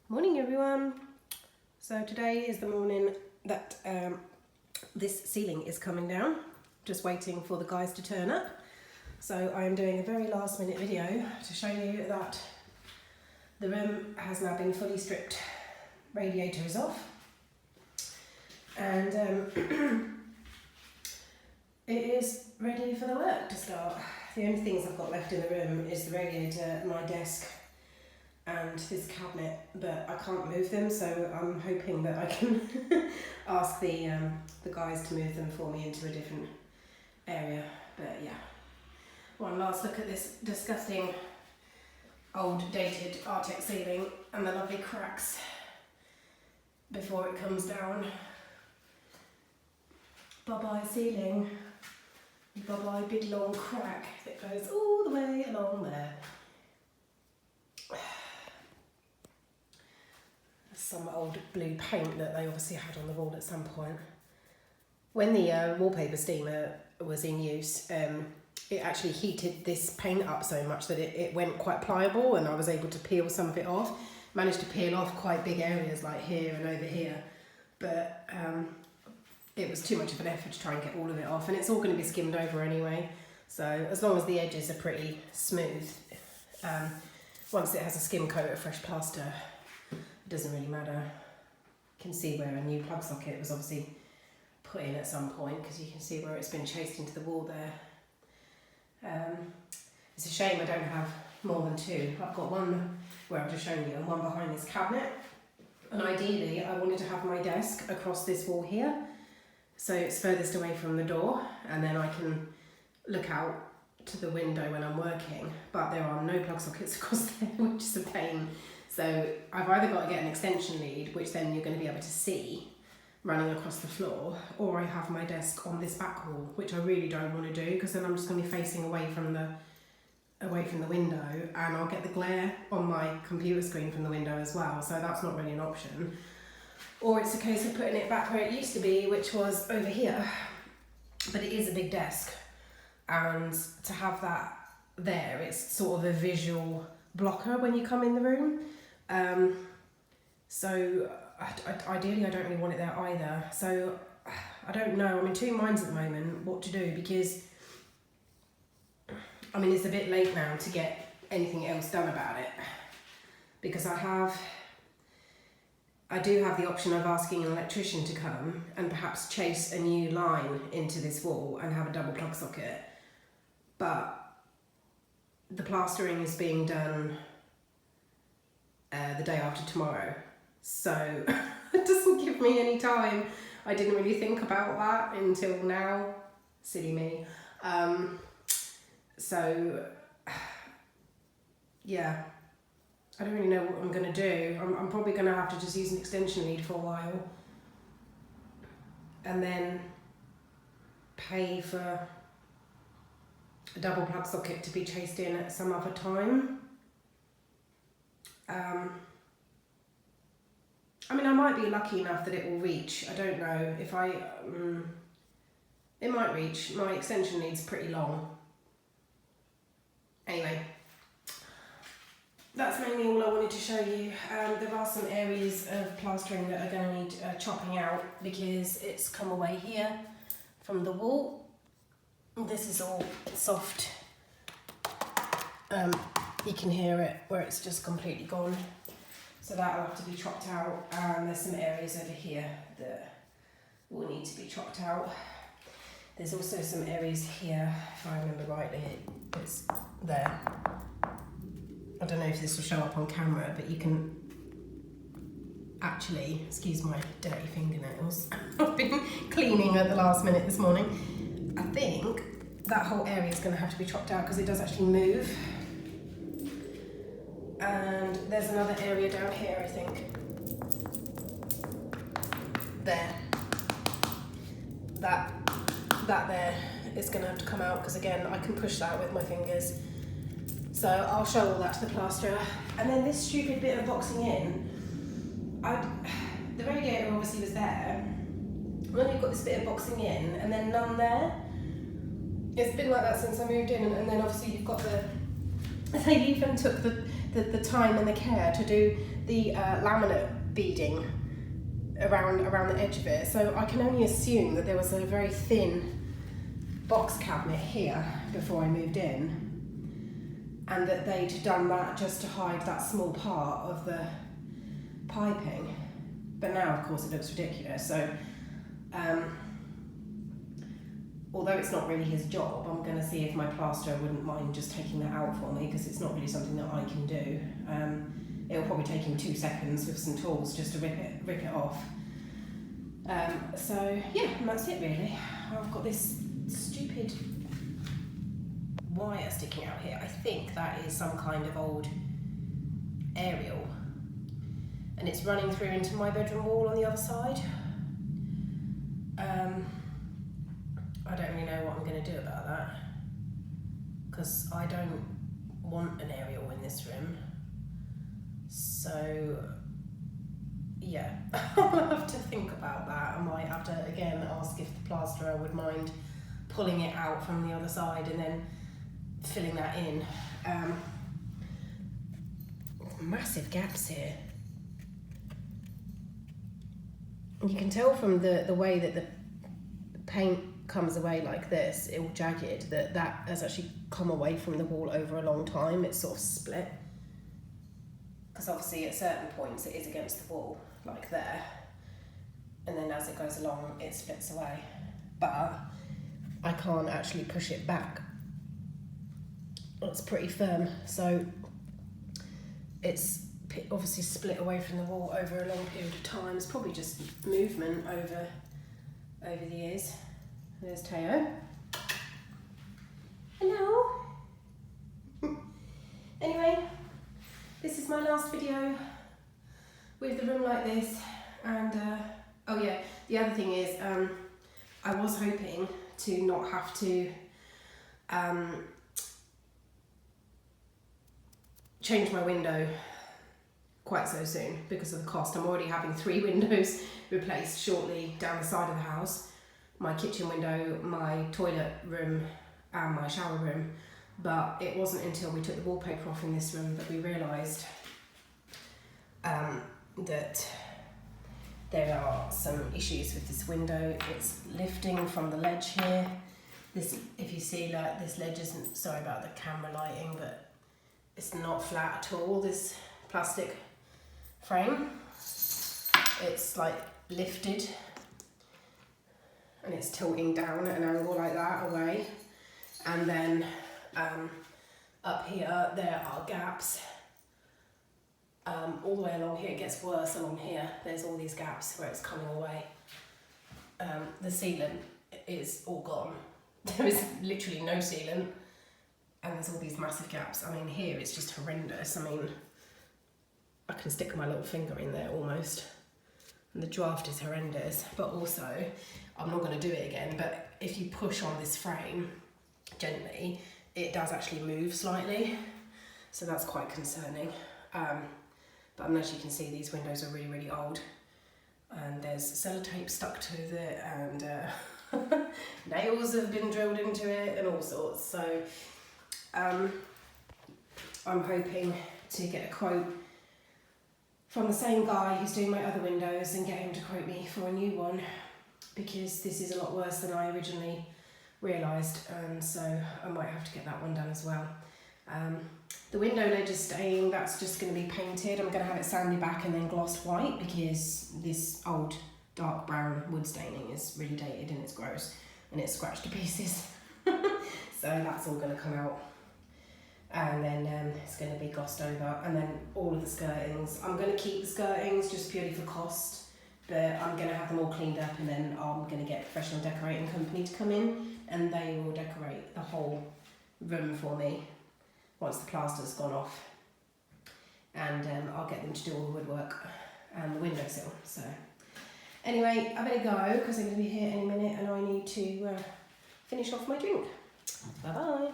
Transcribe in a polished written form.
Morning everyone. So today is the morning that this ceiling is coming down. Just waiting for the guys to turn up. So I am doing a very last minute video to show you that the room has now been fully stripped. Radiator is off. And it is ready for the work to start. The only things I've got left in the room is the radiator, my desk and this cabinet, but I can't move them, so I'm hoping that I can ask the guys to move them for me into a different area. But yeah, one last look at this disgusting old dated Arctic ceiling and the lovely cracks before it comes down. Bye bye ceiling, bye bye big long crack that goes all the way along there. Some old blue paint that they obviously had on the wall at some point. When the wallpaper steamer was in use, it actually heated this paint up so much that it went quite pliable, and I was able to peel some of it off. Managed to peel off quite big areas like here and over here, but it was too much of an effort to try and get all of it off, and it's all going to be skimmed over anyway, so as long as the edges are pretty smooth, once it has a skim coat of fresh plaster, it doesn't really matter. You can see where a new plug socket was obviously put in at some point, because you can see where it's been chased into the wall there. It's a shame I don't have more than two. I've got one where I've just shown you and one behind this cabinet, and ideally I wanted to have my desk across this wall here, so it's furthest away from the door, and then I can look out to the window when I'm working, but there are no plug sockets across there, which is a pain. So I've either got to get an extension lead, which then you're going to be able to see running across the floor, or I have my desk on this back wall, which I really don't want to do, because then I'm just going to be facing away from the window, and I'll get the glare on my computer screen from the window as well, so that's not really an option. Or it's a case of putting it back where it used to be, which was over here, but it is a big desk, and to have that there, it's sort of a visual blocker when you come in the room. So ideally I don't really want it there either, so I don't know, I'm in two minds at the moment what to do, because I mean it's a bit late now to get anything else done about it, because I do have the option of asking an electrician to come and perhaps chase a new line into this wall and have a double plug socket, but the plastering is being done the day after tomorrow, so it doesn't give me any time. I didn't really think about that until now, silly me. So yeah, I don't really know what I'm going to do. I'm probably going to have to just use an extension lead for a while, and then pay for a double plug socket to be chased in at some other time. I mean, I might be lucky enough that it will reach. I don't know if it might reach. My extension lead's pretty long. Anyway, that's mainly all I wanted to show you. There are some areas of plastering that are going to need chopping out, because it's come away here from the wall. This is all soft. You can hear it where it's just completely gone, so that'll have to be chopped out. There's some areas over here that will need to be chopped out. There's also some areas here, if I remember rightly, it's there. I don't know if this will show up on camera, but you can actually, excuse my dirty fingernails, I've been cleaning at the last minute this morning. I think that whole area is going to have to be chopped out, because it does actually move. And there's another area down here, I think. There. That there is going to have to come out, because again, I can push that with my fingers. So I'll show all that to the plasterer. And then this stupid bit of boxing in, the radiator obviously was there, and then you've got this bit of boxing in, and then none there. It's been like that since I moved in, and then obviously you've got the, they even took the the time and the care to do the laminate beading around the edge of it. So I can only assume that there was a very thin box cabinet here before I moved in, and that they'd done that just to hide that small part of the piping. But now, of course, it looks ridiculous. So although it's not really his job, I'm going to see if my plasterer wouldn't mind just taking that out for me, because it's not really something that I can do. It'll probably take him 2 seconds with some tools just to rip it off. So yeah, and that's it really. I've got this stupid wire sticking out here. I think that is some kind of old aerial, and it's running through into my bedroom wall on the other side. I don't really know what I'm going to do about that, because I don't want an aerial in this room. So yeah, I'll have to think about that. I might have to again ask if the plasterer would mind pulling it out from the other side and then filling that in. Massive gaps here. You can tell from the way that the paint comes away like this, all jagged, that has actually come away from the wall over a long time. It's sort of split, because obviously at certain points it is against the wall like there, and then as it goes along it splits away, but I can't actually push it back. It's pretty firm, so it's obviously split away from the wall over a long period of time. It's probably just movement over the years. There's Teo. Hello. Anyway, this is my last video with the room like this, and oh yeah, the other thing is I was hoping to not have to change my window quite so soon because of the cost. I'm already having 3 windows replaced shortly down the side of the house. My kitchen window, my toilet room and my shower room. But it wasn't until we took the wallpaper off in this room that we realised that there are some issues with this window. It's lifting from the ledge here. This, if you see, like, this ledge isn't, sorry about the camera lighting, but it's not flat at all, this plastic frame. It's like lifted and it's tilting down at an angle like that away, and then up here there are gaps all the way along here. It gets worse along here. There's all these gaps where it's coming away. The sealant is all gone. There is literally no sealant, and there's all these massive gaps. I mean, here it's just horrendous. I mean, I can stick my little finger in there almost, and the draft is horrendous. But also, I'm not going to do it again, but if you push on this frame gently, it does actually move slightly, so that's quite concerning. But as you can see, these windows are really, really old, and there's sellotape stuck to it, and nails have been drilled into it and all sorts. So I'm hoping to get a quote from the same guy who's doing my other windows and get him to quote me for a new one, because this is a lot worse than I originally realised, and so I might have to get that one done as well. The window ledge is staying, that's just going to be painted. I'm going to have it sanded back and then glossed white, because this old dark brown wood staining is really dated and it's gross and it's scratched to pieces. So that's all going to come out, and then it's going to be glossed over, and then all of the skirtings. I'm going to keep the skirtings just purely for cost, but I'm going to have them all cleaned up, and then I'm going to get a professional decorating company to come in and they will decorate the whole room for me once the plaster's gone off, and I'll get them to do all the woodwork and the windowsill. So anyway, I better go because I'm going to be here any minute and I need to finish off my drink. Bye bye.